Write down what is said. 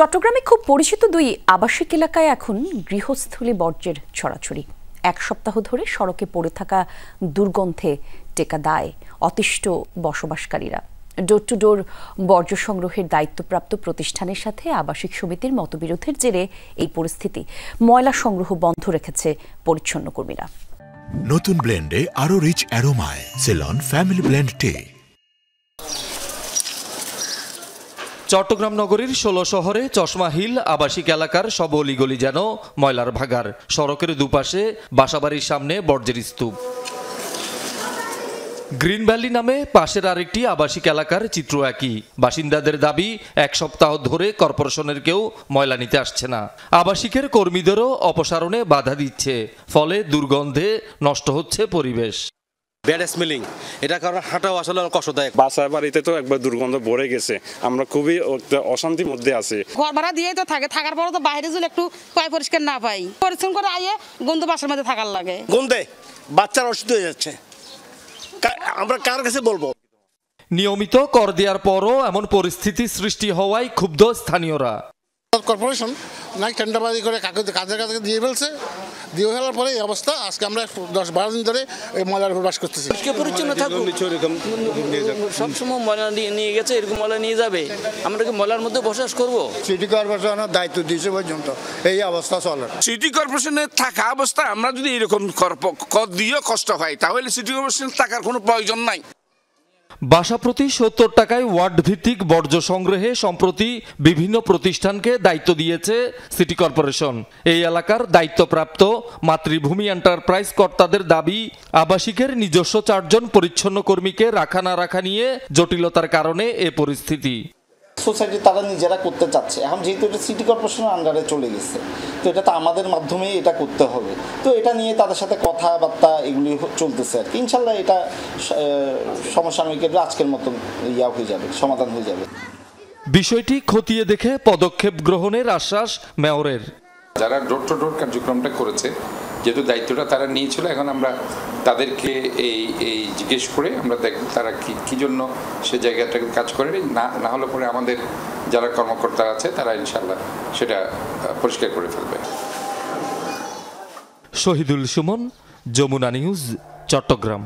চট্টগ্রামে খুব পরিচিত দুই আবাসিক এলাকায় এখন গৃহস্থলী বর্জ্যের ছড়াছড়ি। এক সপ্তাহ ধরে সড়কে পড়ে থাকা দুর্গন্ধে টেকা দায় অতিষ্ঠ বসবাসকারীরা। ডোর টু ডোর বর্জ্য সংগ্রহের দায়িত্বপ্রাপ্ত প্রতিষ্ঠানের সাথে আবাসিক সমিতির মতবিরোধের জেরে এই পরিস্থিতি। ময়লা সংগ্রহ বন্ধ রেখেছে পরিচ্ছন্ন কর্মীরা। নতুন ব্লেন্ডে আরো রিচ অ্যারোমায় সেলন ফ্যামিলি ব্লেন্ড টে। চট্টগ্রাম নগরীর ১৬ শহরে চশমা হিল আবাসিক এলাকার সব অলিগলি যেন ময়লার ভাগার। সড়কের দুপাশে বাসাবাড়ির সামনে বর্জ্যের স্তূপ। গ্রিন ভ্যালি নামে পাশের আরেকটি আবাসিক এলাকার চিত্র একই। বাসিন্দাদের দাবি, এক সপ্তাহ ধরে কর্পোরেশনের কেউ ময়লা নিতে আসছে না। আবাসিকের কর্মীদেরও অপসারণে বাধা দিচ্ছে, ফলে দুর্গন্ধে নষ্ট হচ্ছে পরিবেশ। ব্যাড স্মেলিং, এটা কারণে হাঁটাও আসলে কষ্টদায়ক। বাসা বাড়িতে তো একবার দুর্গন্ধ ভরে গেছে, আমরা খুবই অশান্তির মধ্যে আছি। ঘর ভাড়া দিয়েই তো থাকে, থাকার পরে তো বাইরে যদি একটু পায় পরিষ্কার না পাই, পরিশ্রম করে আইয়ে গন্ধ বাসার মধ্যে থাকার লাগে। গন্ধে বাচ্চারা অসুস্থ হয়ে যাচ্ছে, আমরা কার কাছে বলবো? নিয়মিত কর দেওয়ার পরও এমন পরিস্থিতি সৃষ্টি হওয়ায় ক্ষুব্ধ স্থানীয়রা। কর্পোরেশন নাই টেন্ডারবাজি করে কাজের কাছে দিয়ে ফেলছে, দিয়ে ফেলার পরে এই অবস্থা। আজকে আমরা ১০-১২ দিন ধরে এই ময়লার উপর বাস করতেছি। পরিচ্ছন্ন থাকুক, সবসময় ময়লা নিয়ে গেছে, এরকম ময়লা নিয়ে যাবে, আমরা কি ময়লার মধ্যে বসবাস করবো? সিটি কর্পোরেশনের দায়িত্ব দিয়েছে পর্যন্ত এই অবস্থা চলে। সিটি কর্পোরেশনের থাকা অবস্থা আমরা যদি এরকম কর দিয়েও কষ্ট হয়, তাহলে সিটি কর্পোরেশনের থাকার কোনো প্রয়োজন নাই। বাসা প্রতি ৭০ টাকায় ওয়ার্ড ভিত্তিক বর্জ্য সংগ্রহে সম্প্রতি বিভিন্ন প্রতিষ্ঠানকে দায়িত্ব দিয়েছে সিটি কর্পোরেশন। এই এলাকার দায়িত্বপ্রাপ্ত মাতৃভূমি এন্টারপ্রাইজ কর্তাদের দাবি, আবাসিকের নিজস্ব ৪ জন পরিচ্ছন্ন কর্মীকে রাখা না রাখা নিয়ে জটিলতার কারণে এ পরিস্থিতি। সোসাইটি তারা নিজেরা করতে চাচ্ছে, এখন যেহেতু এটা সিটি কর্পোরেশনের আন্ডারে চলে গেছে, তো এটা তো আমাদের মাধ্যমেই এটা করতে হবে। তো এটা নিয়ে তাদের সাথে কথাবার্তা এগুলি চলতেছে আর কি। ইনশাল্লাহ এটা সমসাময়িক আজকের মতন হয়ে যাবে, সমাধান হয়ে যাবে। বিষয়টি খতিয়ে দেখে পদক্ষেপ গ্রহণের আশ্বাস মেয়রের। যারা ডোর টু ডোর কার্যক্রমটা করেছে, যেহেতু দায়িত্বটা তারা নিয়েছিল, এখন আমরা তাদেরকে এই জিজ্ঞেস করে আমরা দেখব তারা কি জন্য সে জায়গাটাকে কাজ করে। না হলে পরে আমাদের যারা কর্মকর্তা আছে তারা ইনশাল্লাহ সেটা পরিষ্কার করে ফেলবে। শহীদুল সুমন, যমুনা নিউজ, চট্টগ্রাম।